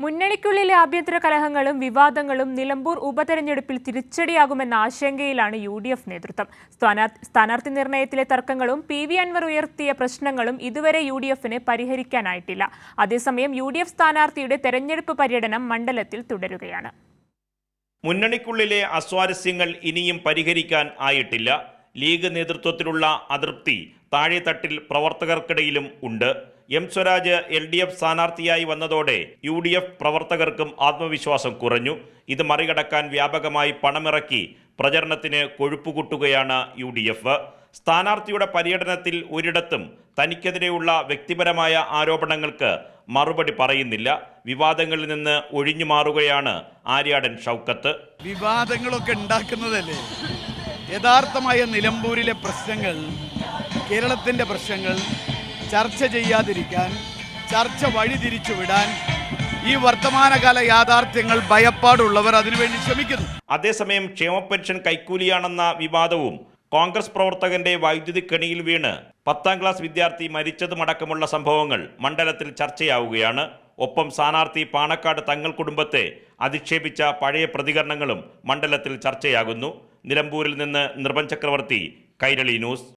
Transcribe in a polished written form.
മുന്നണിക്കുള്ളിലെ ആഭ്യന്തര കലഹങ്ങളും വിവാദങ്ങളും നിലമ്പൂർ ഉപതെരഞ്ഞെടുപ്പിൽ തിരിച്ചടിയാകുമെന്ന ആശങ്കയിലാണ് UDF നേതൃത്വം. സ്ഥാനാർത്ഥി നിർണയത്തിലെ തർക്കങ്ങളും PV അൻവർ ഉയർത്തിയ പ്രശ്നങ്ങളും ഇതുവരെ UDFന് പരിഹരിക്കാനായിട്ടില്ല. അതേസമയം UDF സ്ഥാനാർത്ഥിയുടെ തെരഞ്ഞെടുപ്പ് പര്യടനം മണ്ഡലത്തിൽ തുടരുകയാണ്. മുന്നണിക്കുള്ളിലെ അസ്വാരസ്യങ്ങൾ ഇനിയും പരിഹരിക്കാൻ ആയിട്ടില്ല. ലീഗ് നേതൃത്വത്തിലുള്ള അതൃപ്തി താഴെത്തട്ടിൽ പ്രവർത്തകർക്കിടയിലും ഉണ്ട്. എം സ്വരാജ് LDF സ്ഥാനാർത്ഥിയായി വന്നതോടെ UDF പ്രവർത്തകർക്കും ആത്മവിശ്വാസം കുറഞ്ഞു. ഇത് മറികടക്കാൻ വ്യാപകമായി പണമിറക്കി പ്രചരണത്തിന് കൊഴുപ്പുകൂട്ടുകയാണ് UDF. സ്ഥാനാർത്ഥിയുടെ പര്യടനത്തിൽ ഒരിടത്തും തനിക്കെതിരെയുള്ള വ്യക്തിപരമായ ആരോപണങ്ങൾക്ക് മറുപടി പറയുന്നില്ല. വിവാദങ്ങളിൽ നിന്ന് ഒഴിഞ്ഞു മാറുകയാണ് ആര്യാടൻ ഷൗക്കത്ത്. വിവാദങ്ങളൊക്കെ ഉണ്ടാക്കുന്നതല്ലേ യഥാർത്ഥമായ നിലമ്പൂരിലെ പ്രശ്നങ്ങൾ, കേരളത്തിൻ്റെ പ്രശ്നങ്ങൾ ചർച്ച ചെയ്യാതിരിക്കാൻ, ചർച്ച വഴിതിരിച്ചുവിടാൻ ഈ വർത്തമാനകാല യാഥാർത്ഥ്യങ്ങൾ ഭയപ്പാടുള്ളവർ അതിനുവേണ്ടി ശ്രമിക്കുന്നു. അതേസമയം ക്ഷേമ പെൻഷൻ കൈക്കൂലിയാണെന്ന വിവാദവും കോൺഗ്രസ് പ്രവർത്തകന്റെ വൈദ്യുതി കെണിയിൽ വീണ് 10ാം ക്ലാസ് വിദ്യാർത്ഥി മരിച്ചതുമടക്കമുള്ള സംഭവങ്ങൾ മണ്ഡലത്തിൽ ചർച്ചയാവുകയാണ്. ഒപ്പം സ്ഥാനാർത്ഥി പാണക്കാട് തങ്ങൾ കുടുംബത്തെ അധിക്ഷേപിച്ച പഴയ പ്രതികരണങ്ങളും മണ്ഡലത്തിൽ ചർച്ചയാകുന്നു. നിലമ്പൂരിൽ നിന്ന് നിർഭൻ ചക്രവർത്തി, കൈരളി ന്യൂസ്.